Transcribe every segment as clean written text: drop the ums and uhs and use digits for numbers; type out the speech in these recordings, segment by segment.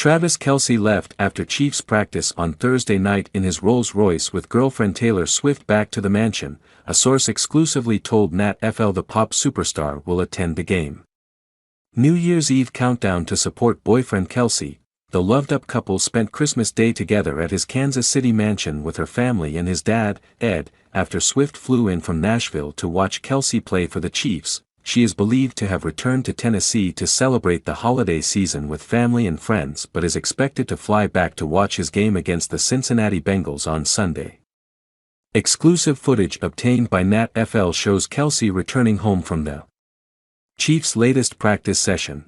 Travis Kelce left after Chiefs practice on Thursday night in his Rolls-Royce with girlfriend Taylor Swift back to the mansion, a source exclusively told NatFL the pop superstar will attend the game. New Year's Eve countdown to support boyfriend Kelce. The loved-up couple spent Christmas Day together at his Kansas City mansion with her family and his dad, Ed. After Swift flew in from Nashville to watch Kelce play for the Chiefs, she is believed to have returned to Tennessee to celebrate the holiday season with family and friends but is expected to fly back to watch his game against the Cincinnati Bengals on Sunday. Exclusive footage obtained by NatFL shows Kelce returning home from the Chiefs' latest practice session.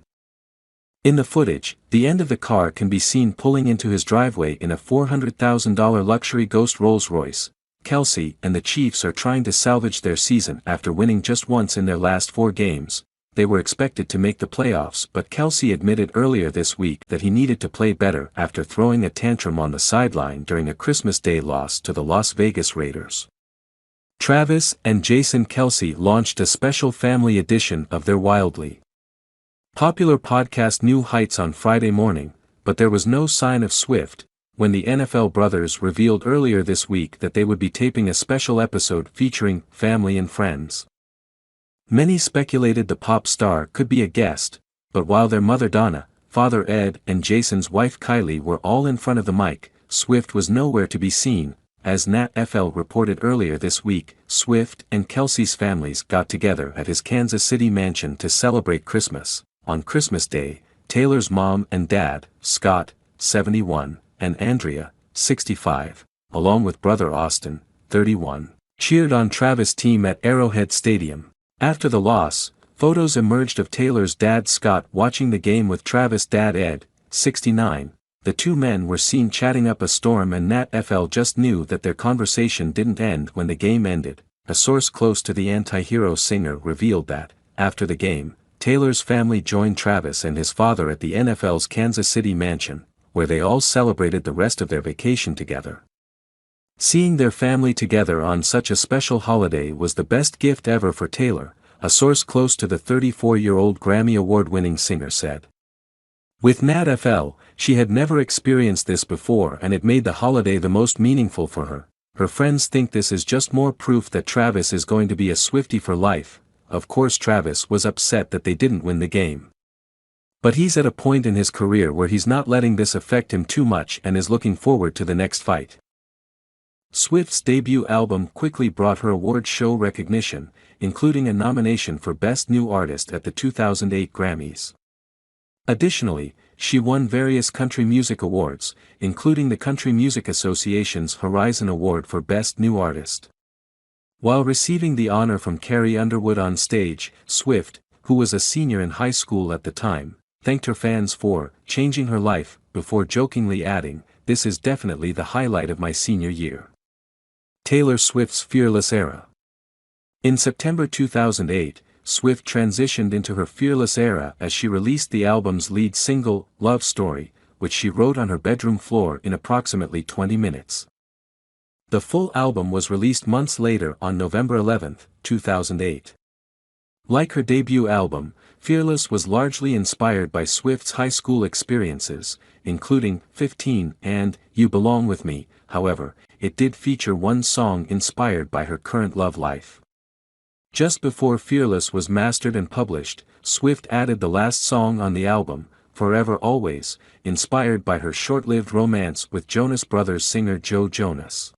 In the footage, the end of the car can be seen pulling into his driveway in a $400,000 luxury ghost Rolls-Royce. Kelce and the Chiefs are trying to salvage their season after winning just once in their last 4 games. They were expected to make the playoffs, but Kelce admitted earlier this week that he needed to play better after throwing a tantrum on the sideline during a Christmas Day loss to the Las Vegas Raiders. Travis and Jason Kelce launched a special family edition of their wildly popular podcast New Heights on Friday morning, but there was no sign of Swift when the NFL brothers revealed earlier this week that they would be taping a special episode featuring family and friends. Many speculated the pop star could be a guest, but while their mother Donna, father Ed and Jason's wife Kylie were all in front of the mic, Swift was nowhere to be seen. As NatFL reported earlier this week, Swift and Kelce's families got together at his Kansas City mansion to celebrate Christmas. On Christmas Day, Taylor's mom and dad, Scott, 71, and Andrea, 65, along with brother Austin, 31, cheered on Travis' team at Arrowhead Stadium. After the loss, photos emerged of Taylor's dad Scott watching the game with Travis' dad Ed, 69. The two men were seen chatting up a storm, and NatFL just knew that their conversation didn't end when the game ended. A source close to the anti-hero singer revealed that, after the game, Taylor's family joined Travis and his father at the NFL's Kansas City mansion, where they all celebrated the rest of their vacation together. Seeing their family together on such a special holiday was the best gift ever for Taylor, a source close to the 34-year-old Grammy Award-winning singer said. With NatFL, she had never experienced this before, and it made the holiday the most meaningful for her. Her friends think this is just more proof that Travis is going to be a Swiftie for life. Of course, Travis was upset that they didn't win the game. But he's at a point in his career where he's not letting this affect him too much and is looking forward to the next fight. Swift's debut album quickly brought her award show recognition, including a nomination for Best New Artist at the 2008 Grammys. Additionally, she won various country music awards, including the Country Music Association's Horizon Award for Best New Artist. While receiving the honor from Carrie Underwood on stage, Swift, who was a senior in high school at the time, thanked her fans for changing her life, before jokingly adding, "This is definitely the highlight of my senior year." Taylor Swift's Fearless era. In September 2008, Swift transitioned into her Fearless era as she released the album's lead single, Love Story, which she wrote on her bedroom floor in approximately 20 minutes. The full album was released months later on November 11, 2008. Like her debut album, Fearless was largely inspired by Swift's high school experiences, including 15 and You Belong With Me. However, it did feature one song inspired by her current love life. Just before Fearless was mastered and published, Swift added the last song on the album, Forever Always, inspired by her short-lived romance with Jonas Brothers singer Joe Jonas.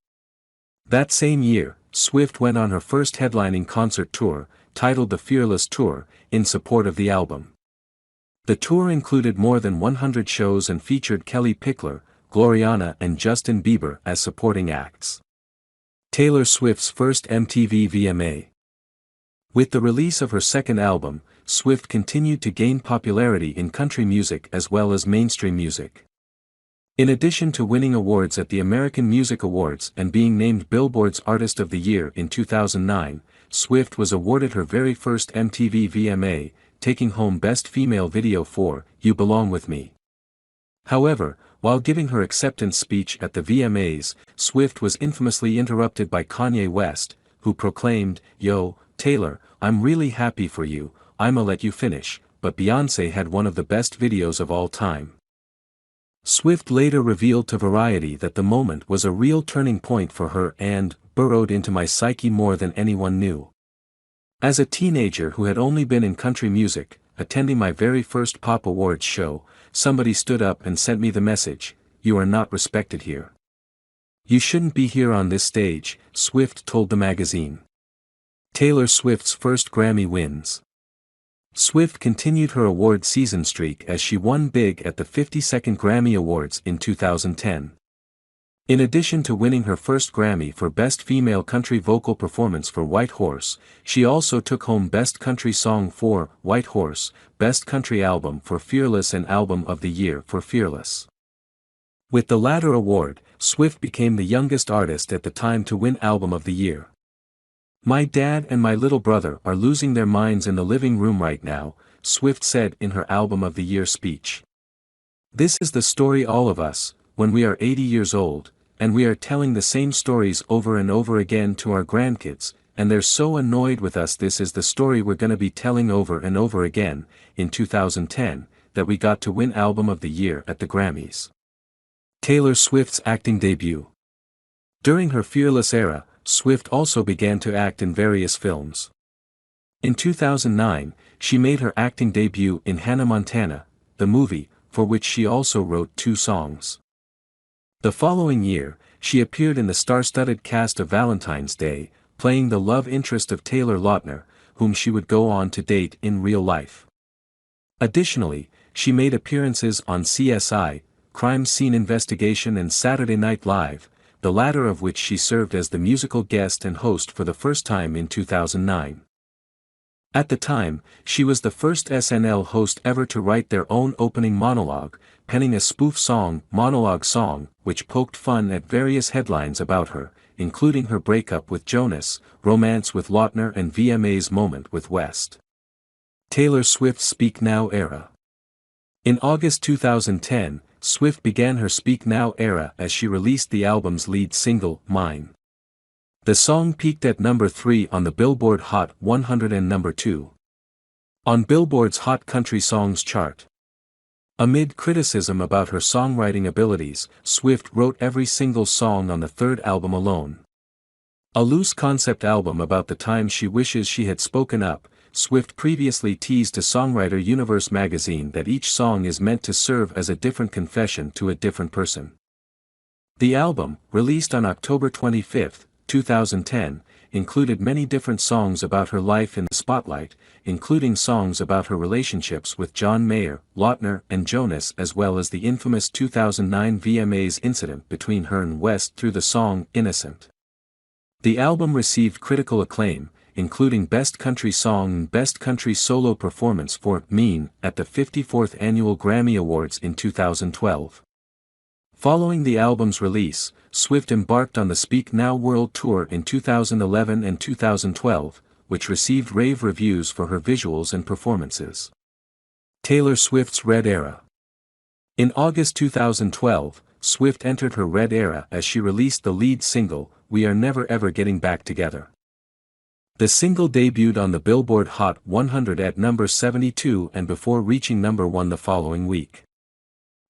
That same year, Swift went on her first headlining concert tour, titled the Fearless Tour, in support of the album. The tour included more than 100 shows and featured Kelly Pickler, Gloriana and Justin Bieber as supporting acts. Taylor Swift's first MTV VMA. With the release of her second album, Swift continued to gain popularity in country music as well as mainstream music. In addition to winning awards at the American Music Awards and being named Billboard's Artist of the Year in 2009, Swift was awarded her very first MTV VMA, taking home Best Female Video for You Belong With Me. However, while giving her acceptance speech at the VMAs, Swift was infamously interrupted by Kanye West, who proclaimed, "Yo, Taylor, I'm really happy for you, I'ma let you finish," but Beyoncé had one of the best videos of all time. Swift later revealed to Variety that the moment was a real turning point for her and burrowed into my psyche more than anyone knew. As a teenager who had only been in country music, attending my very first pop awards show, somebody stood up and sent me the message, "You are not respected here. You shouldn't be here on this stage," Swift told the magazine. Taylor Swift's first Grammy wins. Swift continued her award season streak as she won big at the 52nd Grammy Awards in 2010. In addition to winning her first Grammy for Best Female Country Vocal Performance for White Horse, she also took home Best Country Song for White Horse, Best Country Album for Fearless and Album of the Year for Fearless. With the latter award, Swift became the youngest artist at the time to win Album of the Year. "My dad and my little brother are losing their minds in the living room right now," Swift said in her Album of the Year speech. "This is the story all of us, when we are 80 years old, and we are telling the same stories over and over again to our grandkids, and they're so annoyed with us. This is the story we're gonna be telling over and over again," in 2010, that we got to win Album of the Year at the Grammys. Taylor Swift's acting debut. During her Fearless era, Swift also began to act in various films. In 2009, she made her acting debut in Hannah Montana, the movie, for which she also wrote 2 songs. The following year, she appeared in the star-studded cast of Valentine's Day, playing the love interest of Taylor Lautner, whom she would go on to date in real life. Additionally, she made appearances on CSI, Crime Scene Investigation and Saturday Night Live, the latter of which she served as the musical guest and host for the first time in 2009. At the time, she was the first SNL host ever to write their own opening monologue, penning a spoof song, monologue song, which poked fun at various headlines about her, including her breakup with Jonas, romance with Lautner and VMA's moment with West. Taylor Swift's Speak Now era. In August 2010, Swift began her Speak Now era as she released the album's lead single, Mine. The song peaked at number 3 on the Billboard Hot 100 and number 2 on Billboard's Hot Country Songs chart. Amid criticism about her songwriting abilities, Swift wrote every single song on the third album alone. A loose concept album about the time she wishes she had spoken up, Swift previously teased to Songwriter Universe magazine that each song is meant to serve as a different confession to a different person. The album, released on October 25, 2010, included many different songs about her life in the spotlight, including songs about her relationships with John Mayer, Lautner and Jonas, as well as the infamous 2009 VMAs incident between her and West through the song Innocent. The album received critical acclaim, including Best Country Song and Best Country Solo Performance for Mean at the 54th Annual Grammy Awards in 2012. Following the album's release, Swift embarked on the Speak Now World Tour in 2011 and 2012, which received rave reviews for her visuals and performances. Taylor Swift's Red Era. In August 2012, Swift entered her Red Era as she released the lead single, We Are Never Ever Getting Back Together. The single debuted on the Billboard Hot 100 at number 72 and before reaching number 1 the following week.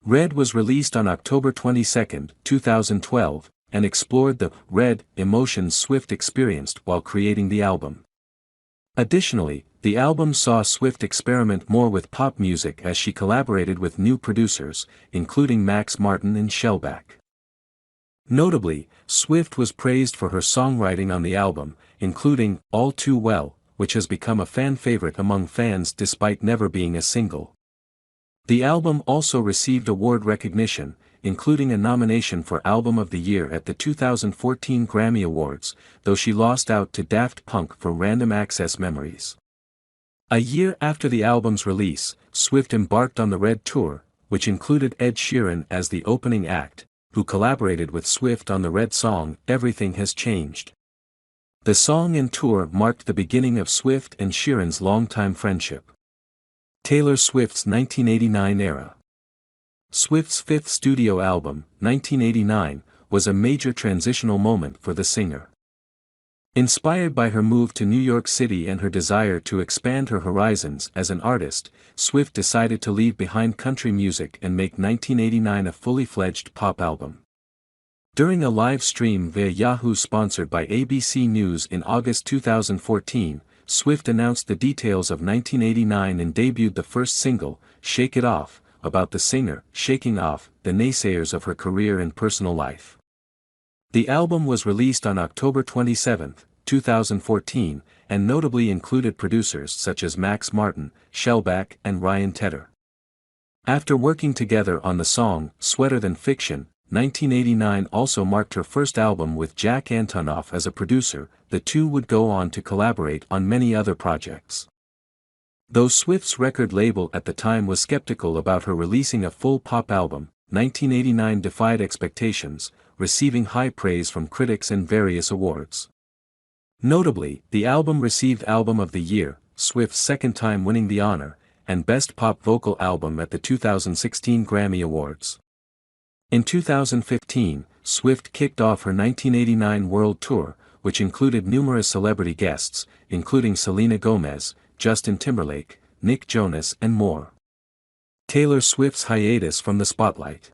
Red was released on October 22, 2012, and explored the red emotions Swift experienced while creating the album. Additionally, the album saw Swift experiment more with pop music as she collaborated with new producers, including Max Martin and Shellback. Notably, Swift was praised for her songwriting on the album, including All Too Well, which has become a fan favorite among fans despite never being a single. The album also received award recognition, including a nomination for Album of the Year at the 2014 Grammy Awards, though she lost out to Daft Punk for Random Access Memories. A year after the album's release, Swift embarked on the Red Tour, which included Ed Sheeran as the opening act, who collaborated with Swift on the Red song Everything Has Changed. The song and tour marked the beginning of Swift and Sheeran's longtime friendship. Taylor Swift's 1989 era. Swift's fifth studio album, 1989, was a major transitional moment for the singer. Inspired by her move to New York City and her desire to expand her horizons as an artist, Swift decided to leave behind country music and make 1989 a fully fledged pop album. During a live stream via Yahoo sponsored by ABC News in August 2014, Swift announced the details of 1989 and debuted the first single, Shake It Off, about the singer shaking off the naysayers of her career and personal life. The album was released on October 27, 2014, and notably included producers such as Max Martin, Shellback and Ryan Tedder. After working together on the song, Sweater Than Fiction, 1989 also marked her first album with Jack Antonoff as a producer. The two would go on to collaborate on many other projects. Though Swift's record label at the time was skeptical about her releasing a full pop album, 1989 defied expectations, receiving high praise from critics and various awards. Notably, the album received Album of the Year, Swift's second time winning the honor, and Best Pop Vocal Album at the 2016 Grammy Awards. In 2015, Swift kicked off her 1989 World Tour, which included numerous celebrity guests, including Selena Gomez, Justin Timberlake, Nick Jonas and more. Taylor Swift's hiatus from the spotlight.